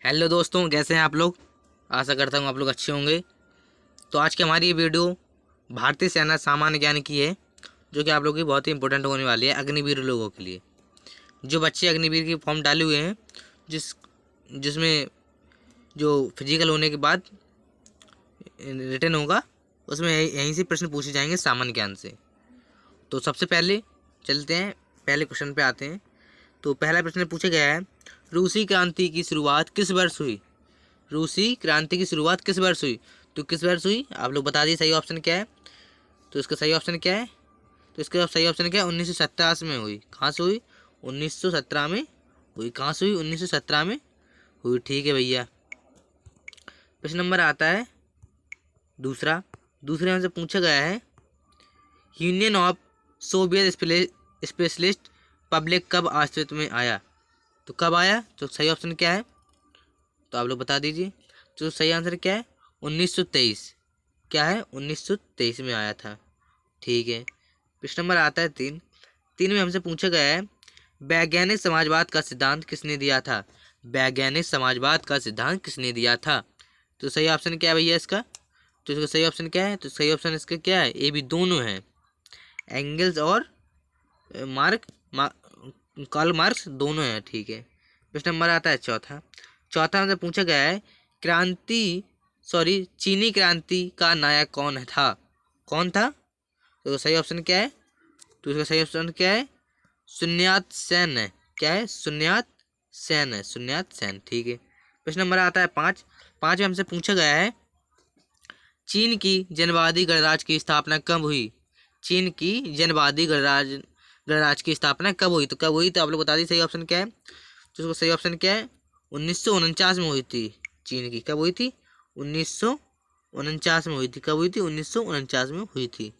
Hello दोस्तों, कैसे हैं आप लोग। आशा करता हूँ आप लोग अच्छे होंगे। तो आज की हमारी ये वीडियो भारतीय सेना सामान्य ज्ञान की है, जो कि आप लोगों की बहुत ही इंपॉर्टेंट होने वाली है अग्निवीर लोगों के लिए। जो बच्चे अग्निवीर की फॉर्म डाले हुए हैं, जिस जिसमें जो फिजिकल होने के बाद रिटर्न होगा, उसमें यहीं से प्रश्न पूछे जाएंगे सामान्य ज्ञान से। तो सबसे पहले चलते हैं, पहले क्वेश्चन पे आते हैं। तो पहला प्रश्न पूछा गया है, रूसी क्रांति की शुरुआत किस वर्ष हुई। रूसी क्रांति की शुरुआत किस वर्ष हुई। तो किस वर्ष हुई आप लोग बता दिए। सही ऑप्शन क्या है। तो इसका सही ऑप्शन क्या है। तो इसका सही ऑप्शन क्या है, 1917 में हुई। कहाँ से हुई, 1917 में हुई। कहाँ से हुई, 1917 में हुई। ठीक है भैया। प्रश्न नंबर आता है दूसरा। दूसरे में से पूछा गया है, union of Soviet specialist public कब अस्तित्व में आया। तो कब आया, तो सही ऑप्शन क्या है, तो आप लोग बता दीजिए। तो सही आंसर क्या है, 1923। क्या है, 1923 में आया था। ठीक है। प्रश्न नंबर आता है तीन। तीन में हमसे पूछा गया है, वैज्ञानिक समाजवाद का सिद्धांत किसने दिया था। वैज्ञानिक समाजवाद का सिद्धांत किसने दिया था। तो सही ऑप्शन क्या है भैया इसका। तो इसका सही ऑप्शन क्या है, तो सही ऑप्शन इसका क्या है, ये भी दोनों है, एंगल्स और मार्क कार्ल मार्क्स दोनों हैं। ठीक है। प्रश्न नंबर आता है चौथा। चौथा हमसे पूछा गया है, चीनी क्रांति का नायक कौन था। कौन था। तो सही ऑप्शन क्या है, तो इसका सही ऑप्शन क्या है, सुन्यात सेन है। क्या है, सुन्यात सेन है, सुन्यात सेन। ठीक है। प्रश्न नंबर आता है पाँच। पाँच में हमसे पूछा गया है, चीन की जनवादी गणराज्य की स्थापना कब हुई। चीन की जनवादी गणराज्य की स्थापना कब हुई। तो कब हुई, तो आप लोग बता दी। सही ऑप्शन क्या है, तो उसका सही ऑप्शन क्या है, 1949 में हुई थी। चीन की कब हुई थी, 1949 में हुई थी। कब हुई थी, 1949 में हुई थी।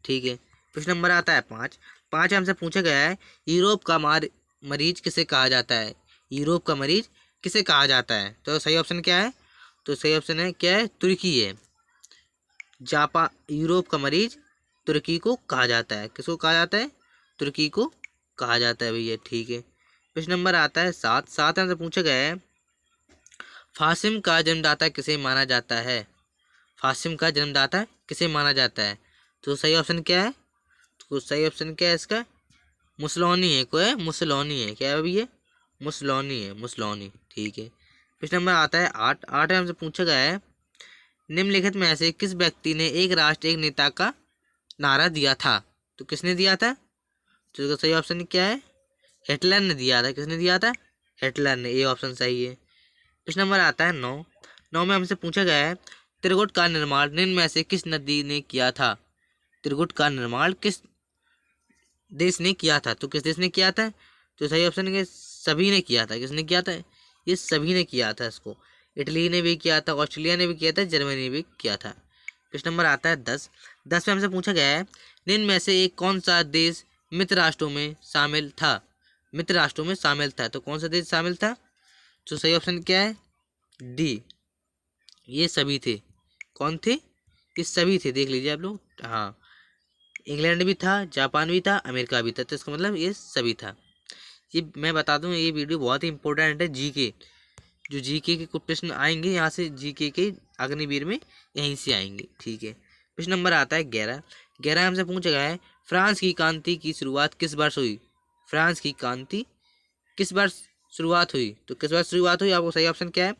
ठीक है। प्रश्न नंबर आता है पाँच। पाँच में हमसे पूछा गया है, यूरोप का मरीज किसे कहा जाता है। यूरोप का मरीज किसे कहा जाता है। तो सही ऑप्शन क्या है, तो सही ऑप्शन है क्या है, तुर्की है। यूरोप का मरीज तुर्की को कहा जाता है। किसको कहा जाता है, तुर्की को कहा जाता है भैया। ठीक है। प्रश्न नंबर आता है सात। सात में से पूछा गया है, फासिम का जन्मदाता किसे माना जाता है। फासिम का जन्मदाता किसे माना जाता है। तो सही ऑप्शन क्या है, तो सही ऑप्शन क्या है इसका, मुसलोनी है। कोई मुसलोनी है। क्या है भैया, मुसलोनी है, मुसलोनी। ठीक है। प्रश्न नंबर आता है आठ। आठ में हमसे पूछा गया है, निम्नलिखित में से किस व्यक्ति ने एक राष्ट्र एक नेता का नारा दिया था। तो किसने दिया था, तो इसका सही ऑप्शन क्या है, हिटलर ने दिया था। किसने दिया था, हिटलर ने। ये ऑप्शन सही है। प्रश्न नंबर आता है नौ। नौ में हमसे पूछा गया है, त्रिकुट का निर्माण निम्न में से किस नदी ने किया था। त्रिकुट का निर्माण किस देश ने किया था। तो किस देश ने किया था, तो सही ऑप्शन है सभी ने किया था। किसने किया था, ये सभी ने किया था इसको। इटली ने भी किया था, ऑस्ट्रेलिया ने भी किया था, जर्मनी ने भी किया था। प्रश्न नंबर आता है 10। 10 में हमसे पूछा गया है, निम्न में से एक कौन सा देश मित्र राष्ट्रों में शामिल था। मित्र राष्ट्रों में शामिल था, तो कौन सा देश शामिल था। तो सही ऑप्शन क्या है, डी, ये सभी थे। कौन थे, ये सभी थे। देख लीजिए आप लोग। हाँ, इंग्लैंड भी था, जापान भी था, अमेरिका भी था। तो इसका मतलब ये सभी था। ये मैं बता दूं, ये वीडियो बहुत ही इंपॉर्टेंट है। जीके, जो जीके के कुछ प्रश्न आएंगे यहाँ से, जीके के अग्निवीर में यहीं से आएंगे। ठीक है। प्रश्न नंबर आता है 11। 11 हमसे पूछा गया है, फ्रांस की क्रांति की शुरुआत किस वर्ष हुई। फ्रांस की क्रांति किस वर्ष शुरुआत हुई। तो किस वर्ष शुरुआत हुई, आपको सही ऑप्शन क्या है,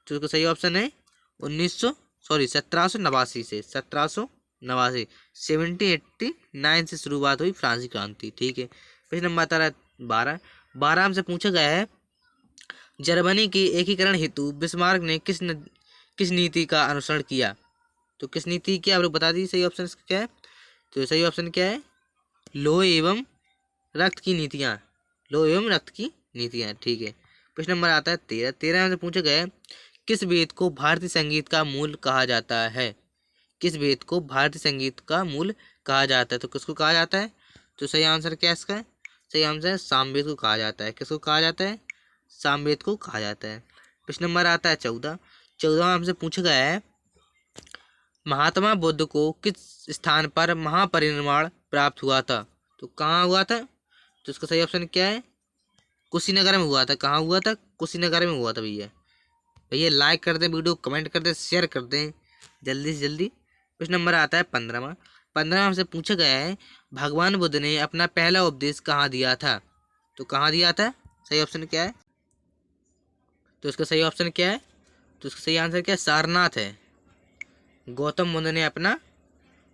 तो उसका सही ऑप्शन है 1789 से। 1789, 1789 से शुरुआत हुई फ्रांसीसी क्रांति। ठीक है। प्रश्न नंबर आता है 12। 12 हमसे पूछा गया है, जर्मनी के एकीकरण हेतु बिस्मार्क ने किस नीति का अनुसरण किया। तो किस नीति की, आप लोग बता दीजिए। सही ऑप्शन क्या है, तो सही ऑप्शन क्या है, लोह एवं रक्त की नीतियाँ। लोह एवं रक्त की नीतियाँ। ठीक है। प्रश्न नंबर आता है 13। 13 में पूछा गया है, किस वेद को भारतीय संगीत का मूल कहा जाता है। किस वेद को भारतीय संगीत का मूल कहा जाता है। तो किसको कहा जाता है, तो सही आंसर क्या है इसका, सही आंसर है सामवेद को कहा जाता है। किसको कहा जाता है, सामवेद को कहा जाता है। प्रश्न नंबर आता है 14। 14 में हमसे पूछा गया है, महात्मा बुद्ध को किस स्थान पर महापरिनिर्वाण प्राप्त हुआ था। तो कहाँ हुआ था, तो इसका सही ऑप्शन क्या है, कुशीनगर में हुआ था। कहाँ हुआ था, कुशीनगर में हुआ था भैया। भैया लाइक कर दें वीडियो, कमेंट कर दें, शेयर कर दें जल्दी से जल्दी। प्रश्न नंबर आता है 15वां। 15वां हमसे पूछा गया है भगवान बुद्ध ने अपना पहला उपदेश कहाँ दिया था? तो कहाँ दिया था? सही ऑप्शन क्या है? तो इसका सही ऑप्शन क्या है? तो इसका सही आंसर क्या है? सारनाथ है। गौतम बुद्ध ने अपना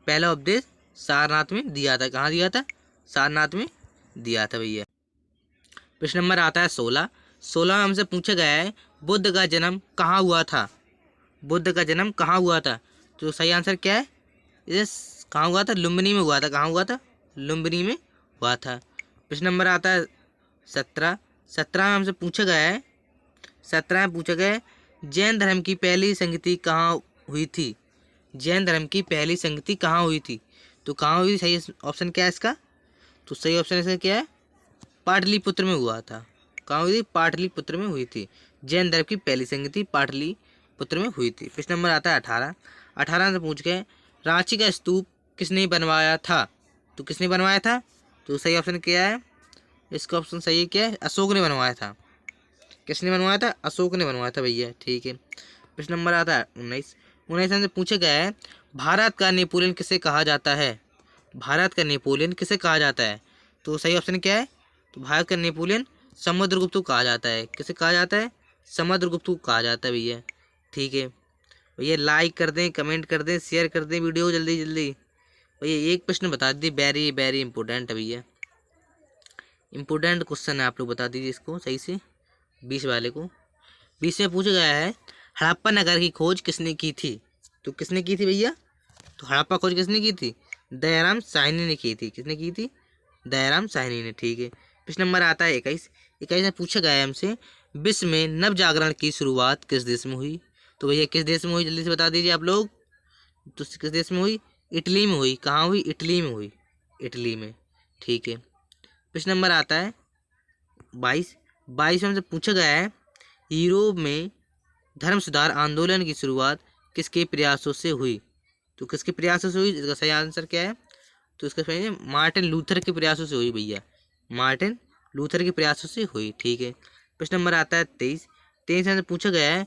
पहला उपदेश सारनाथ में दिया था। कहाँ दिया था? सारनाथ में दिया था भैया। प्रश्न नंबर आता है 16। 16 हमसे पूछा गया है बुद्ध का जन्म कहाँ हुआ था? बुद्ध का जन्म कहाँ हुआ था? तो सही आंसर क्या है? इसे कहाँ हुआ था? लुम्बिनी में हुआ था। कहाँ हुआ था? लुम्बिनी में हुआ था। प्रश्न नंबर आता है 17। 17 में हमसे पूछा गया है 17 में पूछा गया है जैन धर्म की पहली संगति कहाँ हुई थी? जैन धर्म की पहली संगति कहाँ हुई थी? तो कहाँ हुई? सही ऑप्शन क्या है इसका? तो सही ऑप्शन इसका क्या है? पाटलिपुत्र में हुआ था। कहाँ हुई थी? पाटलिपुत्र में हुई थी। जैन धर्म की पहली संगति पाटलिपुत्र में हुई थी। प्रश्न नंबर आता है 18। 18 से पूछ गए रांची का स्तूप किसने बनवाया था? तो किसने बनवाया था? तो सही ऑप्शन क्या है? इसका ऑप्शन सही है क्या है? अशोक ने बनवाया था। किसने बनवाया था? अशोक ने बनवाया था भैया। ठीक है। प्रश्न नंबर आता है 19। 19 से पूछा गया है भारत का नेपोलियन किसे कहा जाता है? भारत का नेपोलियन किसे कहा जाता है? तो सही ऑप्शन क्या है? तो भारत का नेपोलियन समुद्रगुप्त को कहा जाता है। किसे कहा जाता है? समुद्रगुप्त को कहा जाता है भैया। ठीक है भैया, लाइक कर दें, कमेंट कर दें, शेयर कर दें वीडियो जल्दी जल्दी। भैया एक प्रश्न बता दीजिए, वेरी वेरी इंपॉर्टेंट है भैया, इंपॉर्टेंट क्वेश्चन है, आप लोग बता दीजिए इसको सही से। 20 वाले को 20 में पूछा गया है हड़प्पा नगर की खोज किसने की थी? तो किसने की थी भैया? तो हड़प्पा खोज किसने की थी? दयाराम साहनी ने की थी। किसने की थी? दयाराम साहनी ने। ठीक है। प्रश्न नंबर आता है 21। 21 में पूछा गया है हमसे विश्व में नव जागरण की शुरुआत किस देश में हुई? तो भैया किस देश में हुई? जल्दी से बता दीजिए आप लोग। तो किस देश में हुई? इटली में हुई। कहाँ हुई? इटली में हुई। इटली में। ठीक है। प्रश्न नंबर आता है 22। 22 में हमसे पूछा गया है यूरोप में धर्म सुधार आंदोलन की शुरुआत किसके प्रयासों से हुई? तो किसके प्रयासों से हुई? इसका सही आंसर क्या है? तो इसका सही है मार्टिन लूथर के प्रयासों से हुई भैया। मार्टिन लूथर के प्रयासों से हुई। ठीक है। प्रश्न नंबर आता है 23। 23 में पूछा गया है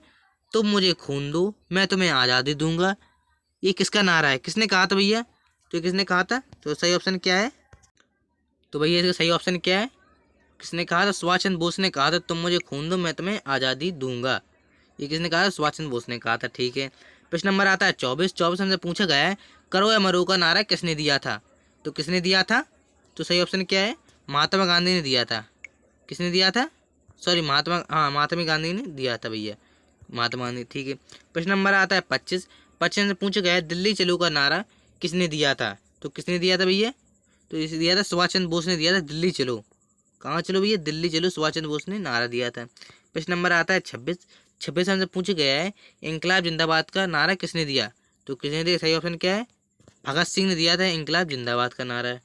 तुम मुझे खून दो मैं तुम्हें आज़ादी दूंगा, ये किसका नारा है? किसने कहा था भैया? तो ये किसने कहा था? तो सही ऑप्शन क्या है? तो भैया इसका सही ऑप्शन क्या है? किसने कहा था? सुभाष चंद्र बोस ने कहा था तुम मुझे खून दो मैं तुम्हें आज़ादी दूंगा। ये किसने कहा था? सुभाष चंद्र बोस ने कहा था। ठीक है। प्रश्न नंबर आता है 24। 24 हमसे पूछा गया है करो या मरो का नारा किसने दिया था? तो किसने दिया था? तो सही ऑप्शन क्या है? महात्मा गांधी ने दिया था। किसने दिया था? सॉरी महात्मा गांधी ने दिया था भैया। महात्मा गांधी। ठीक है। प्रश्न नंबर आता है 25। 25 से पूछा गया है दिल्ली चलो का नारा किसने दिया था? तो किसने दिया था भैया? तो इसे दिया था सुभाष चंद्र बोस ने दिया था। दिल्ली चलो। कहाँ चलो भैया? दिल्ली चलो। सुभाष चंद्र बोस ने नारा दिया था। प्रश्न नंबर आता है 26। 26 हमसे पूछा गया है इंकलाब जिंदाबाद का नारा किसने दिया? तो किसने दिया? सही ऑप्शन क्या है? भगत सिंह ने दिया था इंकलाब जिंदाबाद का नारा।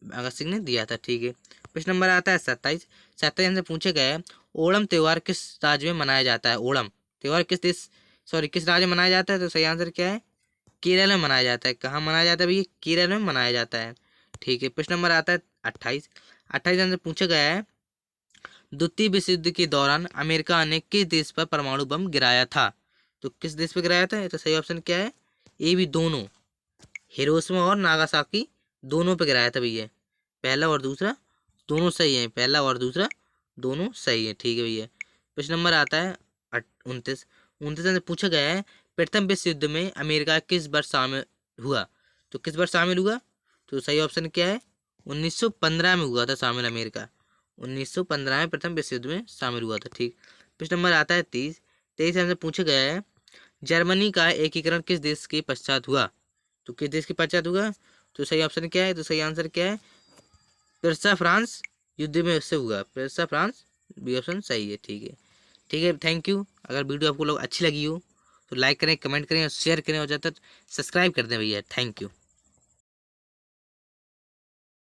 भगत सिंह ने दिया था। ठीक है। प्रश्न नंबर आता है 27। 27 हमसे पूछा गया है ओणम त्यौहार किस राज्य में मनाया जाता है? ओणम त्यौहार किस राज्य में मनाया जाता है? तो सही आंसर क्या है? केरल में मनाया जाता है। कहाँ मनाया जाता है भैया? केरल में मनाया जाता है। ठीक है। प्रश्न नंबर आता है 28। 28 हमसे पूछा गया है द्वितीय विश्व युद्ध के दौरान अमेरिका ने किस देश पर परमाणु बम गिराया था? तो किस देश पर गिराया था? तो सही ऑप्शन क्या है? ए भी दोनों, हिरोशिमा और नागासाकी दोनों पे गिराया था भैया। पहला और दूसरा दोनों सही है। पहला और दूसरा दोनों सही है। ठीक है भैया। प्रश्न नंबर आता है 29। 29 में पूछा गया है प्रथम विश्व युद्ध में अमेरिका किस वर्ष शामिल हुआ? तो किस वर्ष शामिल हुआ? तो सही ऑप्शन क्या है? 1915 में हुआ था शामिल अमेरिका। 1915 में प्रथम विश्व युद्ध में शामिल हुआ था। ठीक। प्रश्न नंबर आता है 23। 23 हमसे पूछा गया है जर्मनी का एकीकरण किस देश के पश्चात हुआ? तो किस देश के पश्चात हुआ? तो सही ऑप्शन क्या है? तो सही आंसर क्या है? पेर्सा फ्रांस युद्ध में उससे हुआ। पेर्सा फ्रांस बी ऑप्शन सही है। ठीक है। ठीक है। Thank you. अगर वीडियो आपको लोग अच्छी लगी हो तो लाइक करें, कमेंट करें और शेयर करें और ज़्यादातर सब्सक्राइब कर दें भैया। Thank you.